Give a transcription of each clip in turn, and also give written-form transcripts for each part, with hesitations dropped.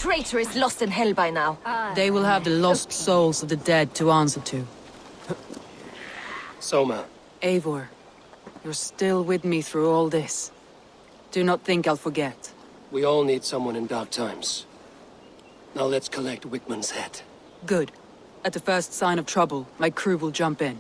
traitor is lost in hell by now. They will have the lost souls of the dead to answer to. Soma. Eivor, you're still with me through all this. Do not think I'll forget. We all need someone in dark times. Now let's collect Wickman's head. Good. At the first sign of trouble, my crew will jump in.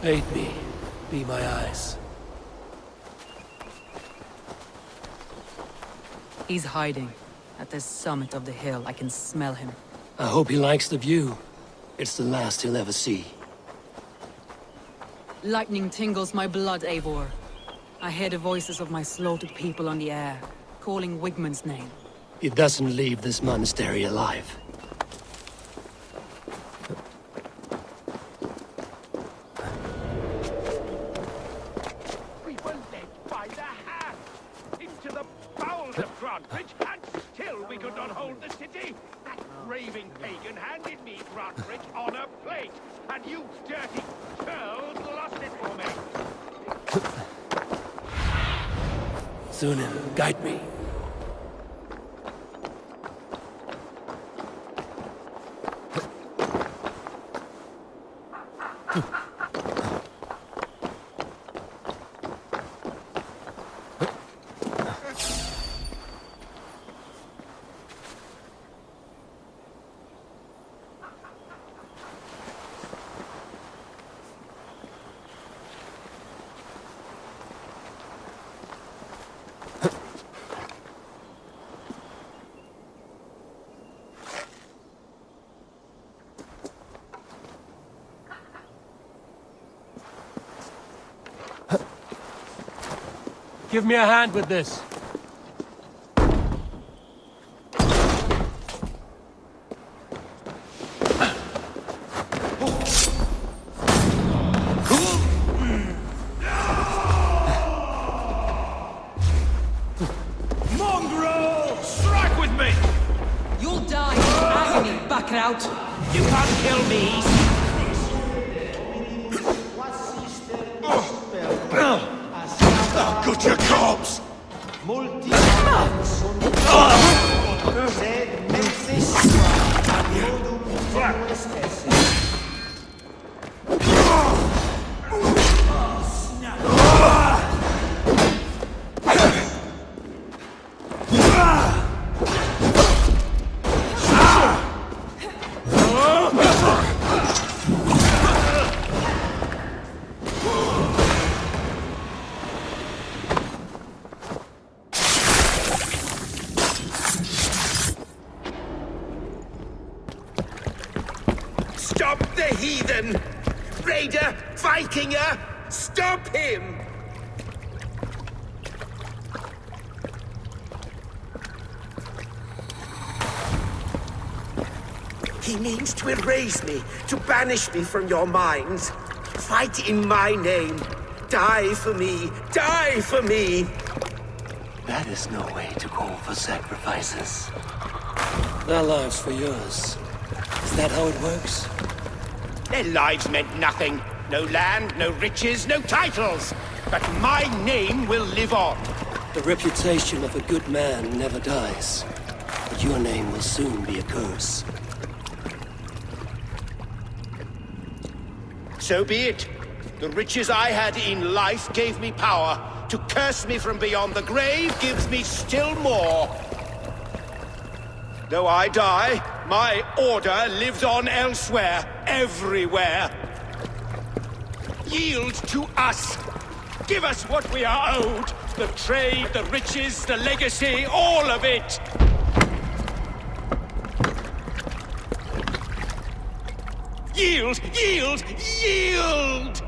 Aid me. Be my eyes. He's hiding. At the summit of the hill, I can smell him. I hope he likes the view. It's the last he'll ever see. Lightning tingles my blood, Eivor. I hear the voices of my slaughtered people on the air, calling Wigmund's name. He doesn't leave this monastery alive. Raving pagan handed me Grantbridge on a plate, and you dirty churls lost it for me. Sunan, guide me. Give me a hand with this. Mongrel! Strike with me! You'll die in agony, Backraut! You can't kill me! Got your corpse! Stop the heathen! Raider! Vikinger! Stop him! He means to erase me, to banish me from your minds. Fight in my name. Die for me! Die for me! That is no way to call for sacrifices. Their lives for yours. Is that how it works? Their lives meant nothing. No land, no riches, no titles. But my name will live on. The reputation of a good man never dies. But your name will soon be a curse. So be it. The riches I had in life gave me power. To curse me from beyond the grave gives me still more. Though I die, my order lives on elsewhere, everywhere. Yield to us. Give us what we are owed. The trade, the riches, the legacy, all of it. Yield! Yield! Yield!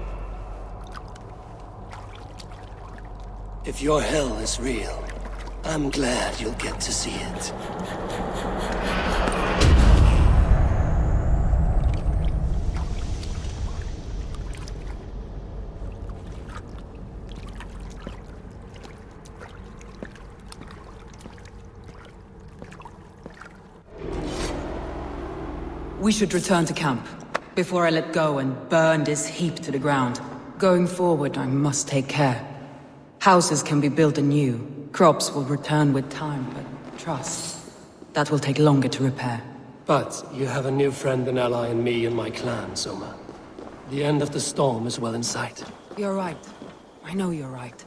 If your hell is real, I'm glad you'll get to see it. We should return to camp, before I let go and burn this heap to the ground. Going forward, I must take care. Houses can be built anew, crops will return with time, but trust, that will take longer to repair. But you have a new friend and ally in me and my clan, Soma. The end of the storm is well in sight. You're right. I know you're right.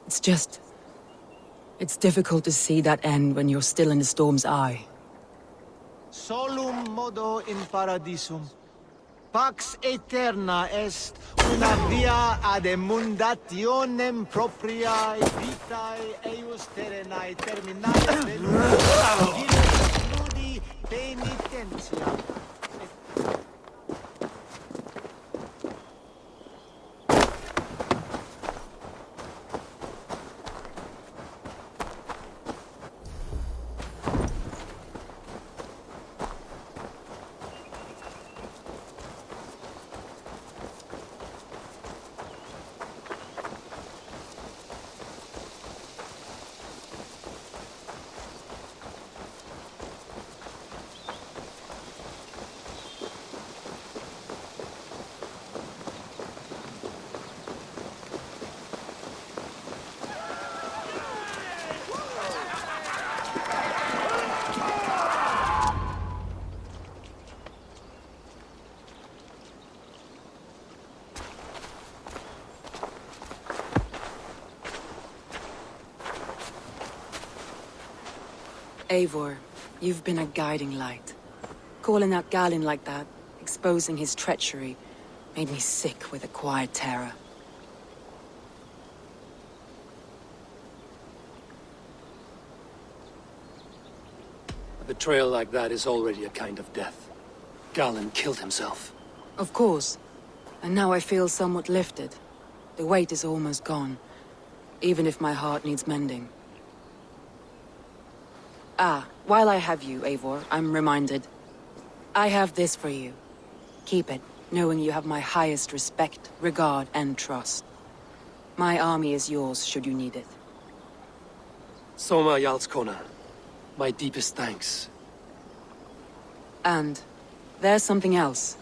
It's just... it's difficult to see that end when you're still in the storm's eye. Solum modo in paradisum. Pax aeterna est una via ad emundationem propriae vitae eius terrenae terminae velum ludi penitentia. Eivor, you've been a guiding light. Calling out Galinn like that, exposing his treachery, made me sick with a quiet terror. A betrayal like that is already a kind of death. Galinn killed himself. Of course. And now I feel somewhat lifted. The weight is almost gone, even if my heart needs mending. Ah, while I have you, Eivor, I'm reminded. I have this for you. Keep it, knowing you have my highest respect, regard, and trust. My army is yours, should you need it. Soma Jarlskona, my deepest thanks. And there's something else.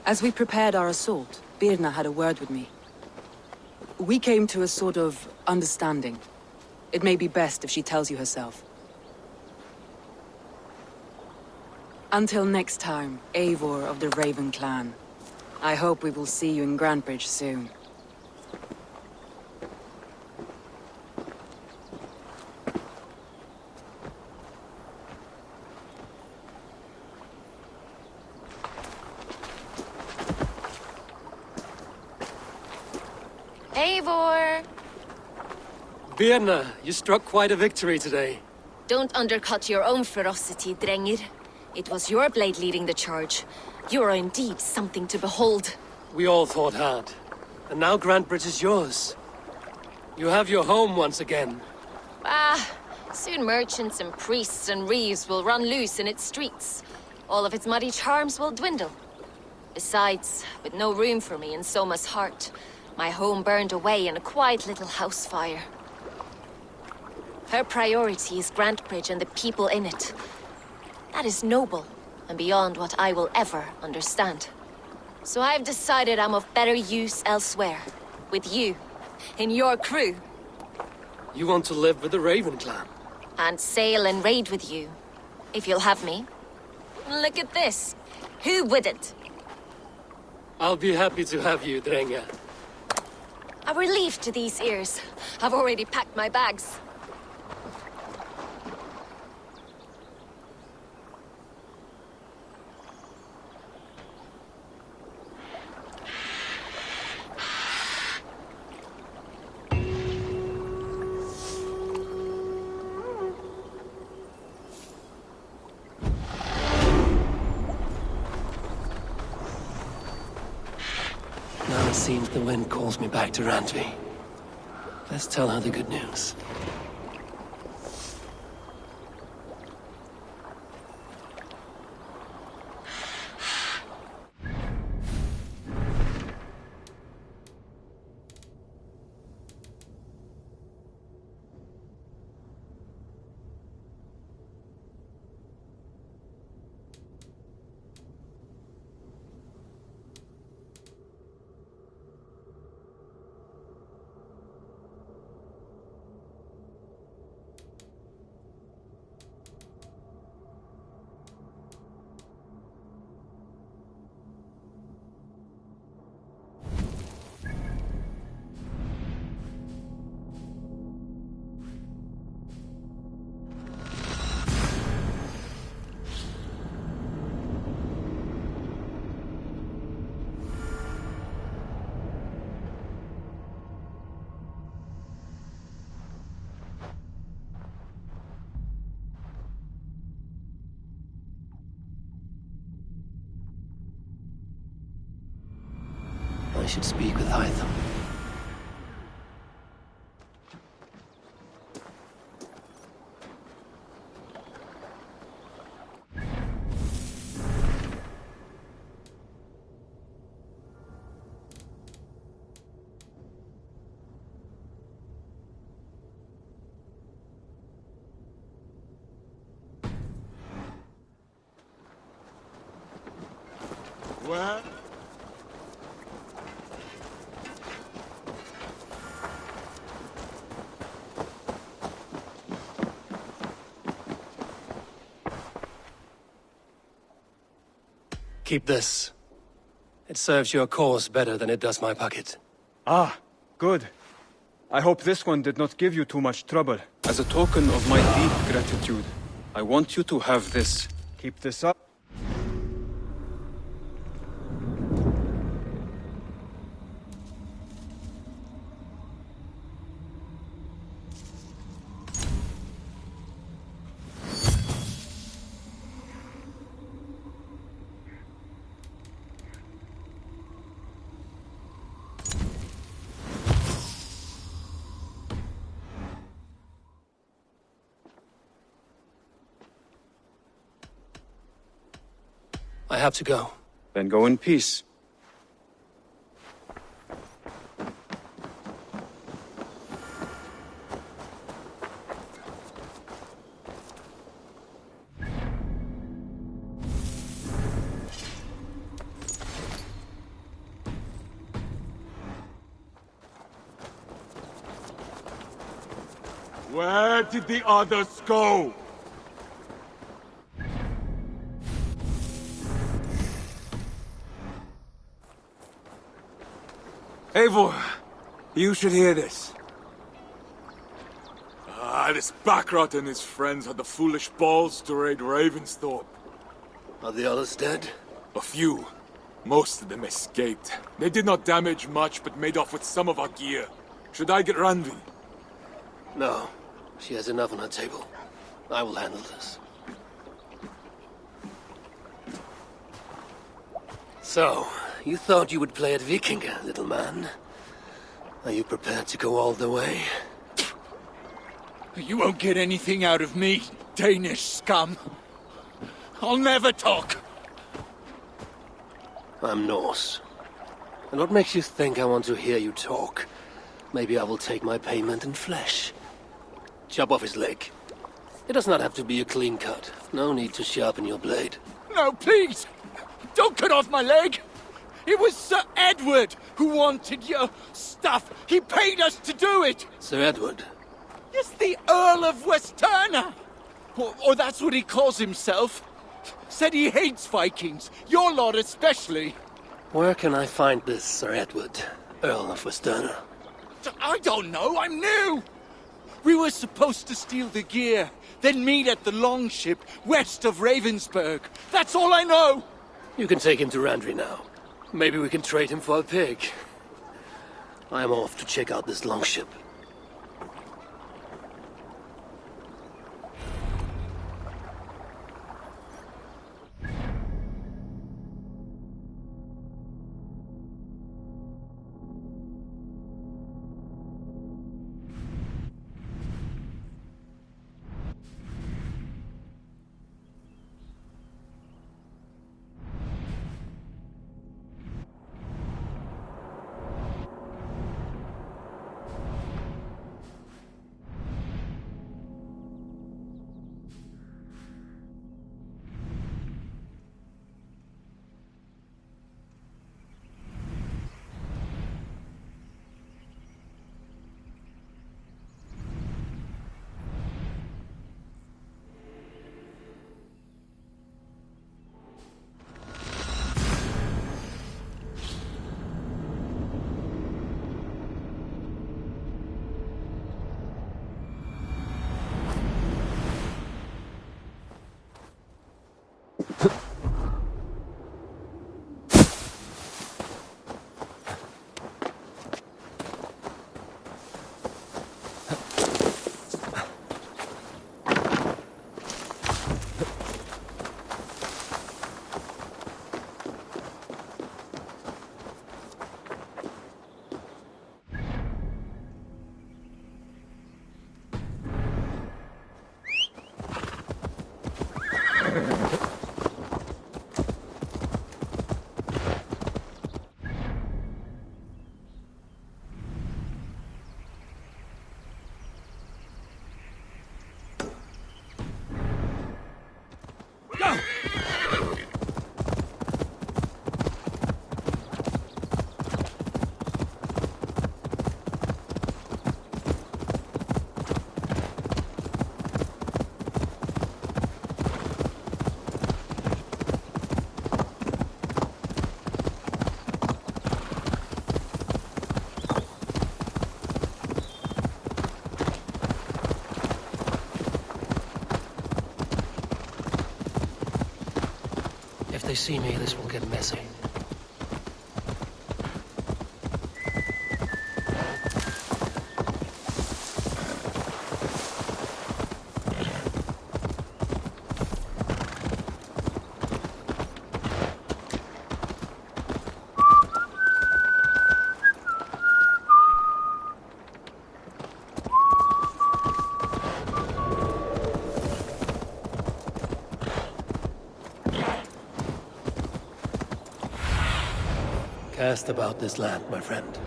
As we prepared our assault, Birna had a word with me. We came to a sort of understanding. It may be best if she tells you herself. Until next time, Eivor of the Raven Clan. I hope we will see you in Grantebridge soon. Eivor! Birna, you struck quite a victory today. Don't undercut your own ferocity, Drengir. It was your blade leading the charge. You are indeed something to behold. We all fought hard. And now Grantebridge is yours. You have your home once again. Soon merchants and priests and reeves will run loose in its streets. All of its muddy charms will dwindle. Besides, with no room for me in Soma's heart, my home burned away in a quiet little house fire. Her priority is Grantebridge and the people in it. That is noble, and beyond what I will ever understand. So I've decided I'm of better use elsewhere. With you, in your crew. You want to live with the Raven Clan? And sail and raid with you, if you'll have me. Look at this. Who wouldn't? I'll be happy to have you, Drenga. A relief to these ears. I've already packed my bags. Now it seems the wind calls me back to Randvi. Let's tell her the good news. I should speak with Hytham. Well, Keep this. It serves your cause better than it does my pocket. Ah, good. I hope this one did not give you too much trouble. As a token of my deep gratitude, I want you to have this. Keep this up. I have to go. Then go in peace. Where did the others go? Eivor, you should hear this. This Backrot and his friends had the foolish balls to raid Ravensthorpe. Are the others dead? A few. Most of them escaped. They did not damage much, but made off with some of our gear. Should I get Randvi? No. She has enough on her table. I will handle this. So, you thought you would play at Vikinga, little man? Are you prepared to go all the way? You won't get anything out of me, Danish scum. I'll never talk. I'm Norse. And what makes you think I want to hear you talk? Maybe I will take my payment in flesh. Chop off his leg. It does not have to be a clean cut. No need to sharpen your blade. No, please! Don't cut off my leg! It was Sir Edward who wanted your stuff. He paid us to do it! Sir Edward? Yes, the Earl of Westerna! Or that's what he calls himself. Said he hates Vikings, your lot especially. Where can I find this Sir Edward, Earl of Westerna? I don't know, I'm new! We were supposed to steal the gear, then meet at the longship west of Ravensburg. That's all I know! You can take him to Randri now. Maybe we can trade him for a pig. I'm off to check out this longship. see me, this will get messy. Cast about this land, my friend.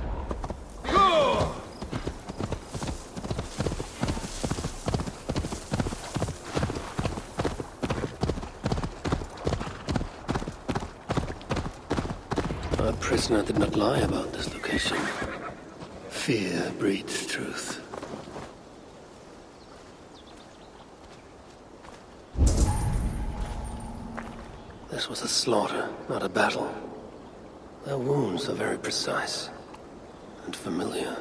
Our prisoner did not lie about this location. Fear breeds truth. This was a slaughter, not a battle. Their wounds are very precise and familiar.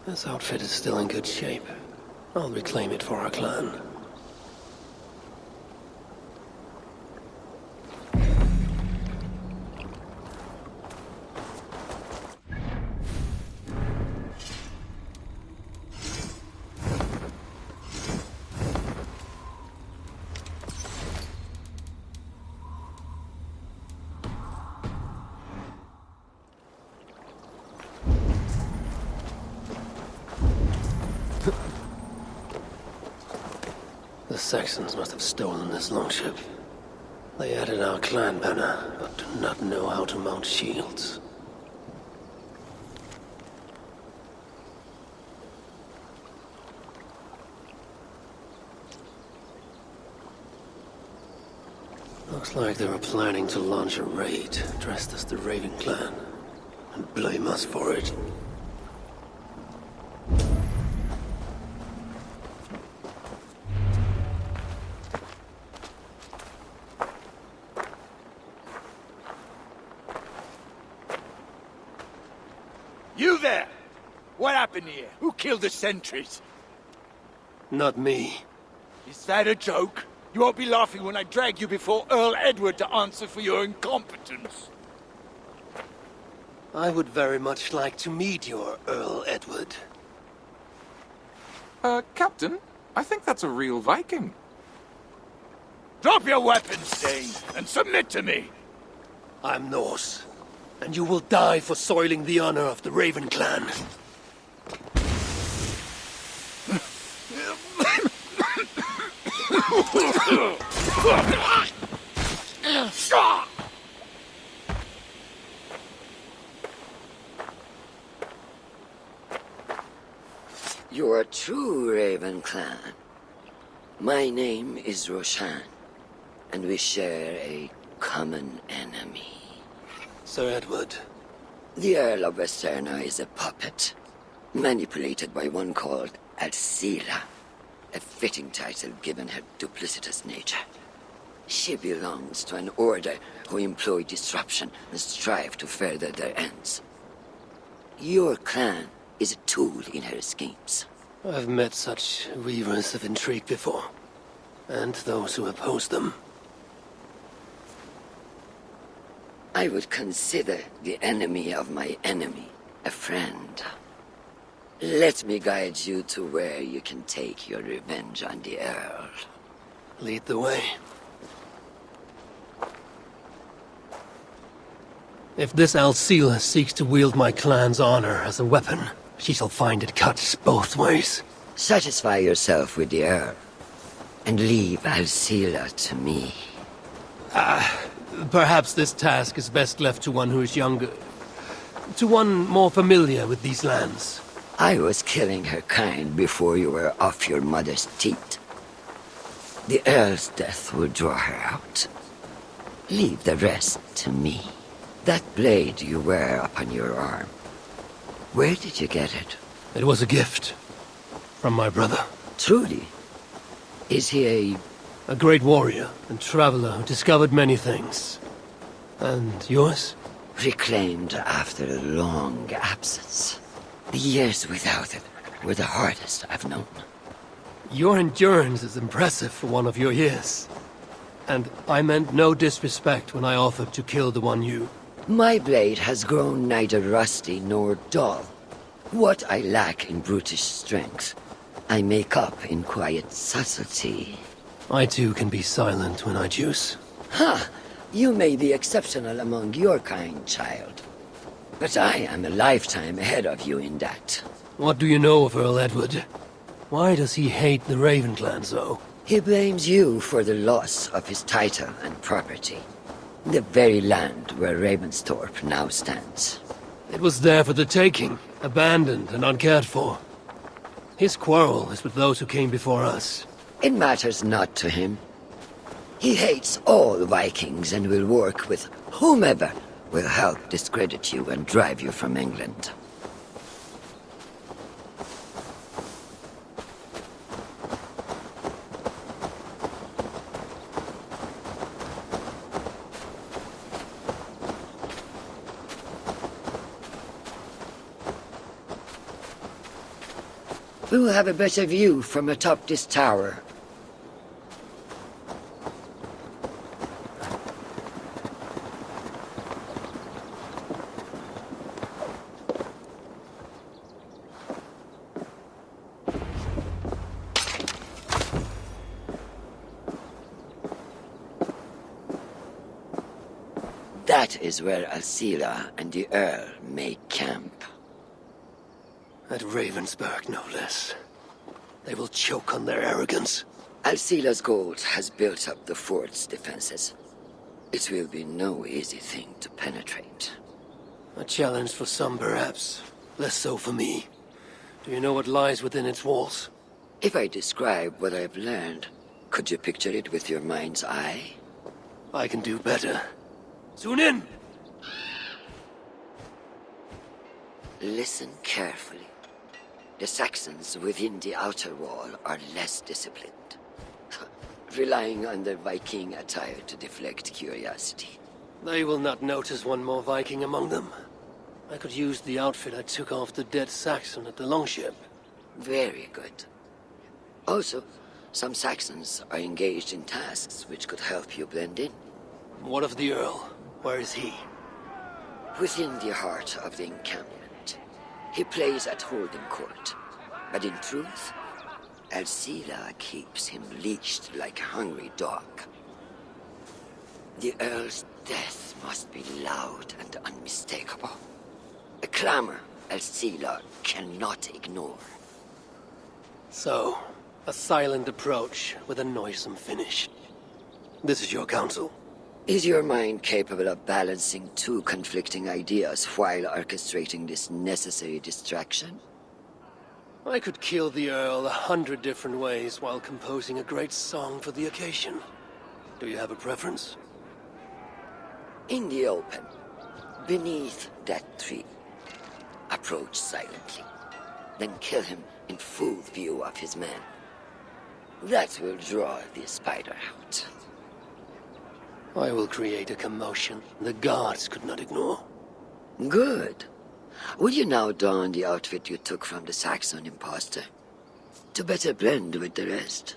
This outfit is still in good shape. I'll reclaim it for our clan. The Saxons must have stolen this longship. They added our clan banner, but do not know how to mount shields. Looks like they were planning to launch a raid, dressed as the Raven clan, and blame us for it. You there! What happened here? Who killed the sentries? Not me. Is that a joke? You won't be laughing when I drag you before Earl Edward to answer for your incompetence. I would very much like to meet your Earl Edward. Captain, I think that's a real Viking. Drop your weapons, Dane, and submit to me! I'm Norse, and you will die for soiling the honor of the Raven clan. You are true, Raven clan. My name is Roshan, and we share a common enemy. Sir Edward. The Earl of Westerna is a puppet, manipulated by one called Alcila, a fitting title given her duplicitous nature. She belongs to an order who employ disruption and strive to further their ends. Your clan is a tool in her schemes. I've met such weavers of intrigue before, and those who oppose them. I would consider the enemy of my enemy a friend. Let me guide you to where you can take your revenge on the Earl. Lead the way. If this Alcila seeks to wield my clan's honor as a weapon, she shall find it cuts both ways. Satisfy yourself with the Earl, and leave Alcila to me. Perhaps this task is best left to one who is younger. To one more familiar with these lands. I was killing her kind before you were off your mother's teat. The Earl's death will draw her out. Leave the rest to me. That blade you wear upon your arm, where did you get it? It was a gift. From my brother. Truly? Is he A great warrior and traveler who discovered many things. And yours? reclaimed after a long absence? The years without it were the hardest I've known. Your endurance is impressive for one of your years. And I meant no disrespect when I offered to kill the one you... My blade has grown neither rusty nor dull. What I lack in brutish strength, I make up in quiet subtlety. I too can be silent when I choose. Ha! You may be exceptional among your kind, child. But I am a lifetime ahead of you in that. What do you know of Earl Edward? Why does he hate the Raven clan so? He blames you for the loss of his title and property. The very land where Ravensthorpe now stands. It was there for the taking, abandoned and uncared for. His quarrel is with those who came before us. It matters not to him. He hates all Vikings and will work with whomever will help discredit you and drive you from England. We will have a better view from atop this tower. That is where Alcila and the Earl make camp. At Ravensburg, no less. They will choke on their arrogance. Alcila's gold has built up the fort's defenses. It will be no easy thing to penetrate. A challenge for some, perhaps. Less so for me. Do you know what lies within its walls? If I describe what I've learned, could you picture it with your mind's eye? I can do better. Soon in! Listen carefully. The Saxons within the outer wall are less disciplined, relying on their Viking attire to deflect curiosity. They will not notice one more Viking among them. I could use the outfit I took off the dead Saxon at the Longship. Very good. Also, some Saxons are engaged in tasks which could help you blend in. What of the Earl? Where is he? Within the heart of the encampment. He plays at holding court, but in truth, Alcila keeps him leashed like a hungry dog. The Earl's death must be loud and unmistakable. A clamor Alcila cannot ignore. So, a silent approach with a noisome finish. This is your counsel. Is your mind capable of balancing two conflicting ideas while orchestrating this necessary distraction? I could kill the Earl 100 different ways while composing a great song for the occasion. Do you have a preference? In the open, beneath that tree. Approach silently, then kill him in full view of his men. That will draw the spider out. I will create a commotion the guards could not ignore. Good. Will you now don the outfit you took from the Saxon imposter? To better blend with the rest.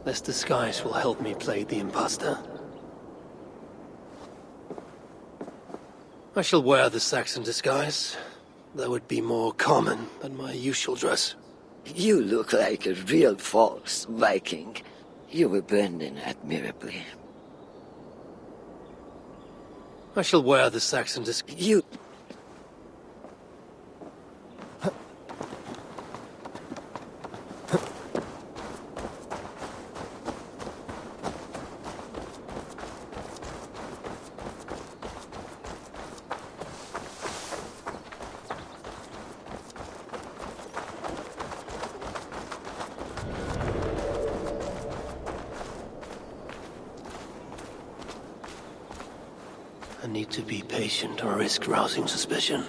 This disguise will help me play the imposter. I shall wear the Saxon disguise, though it be more common than my usual dress. You look like a real false Viking. You will blend in admirably. I shall wear the Saxon disguise. You... I need to be patient or risk rousing suspicion.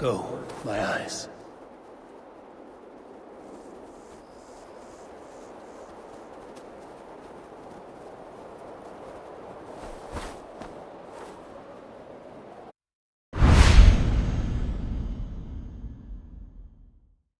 Go, my eyes.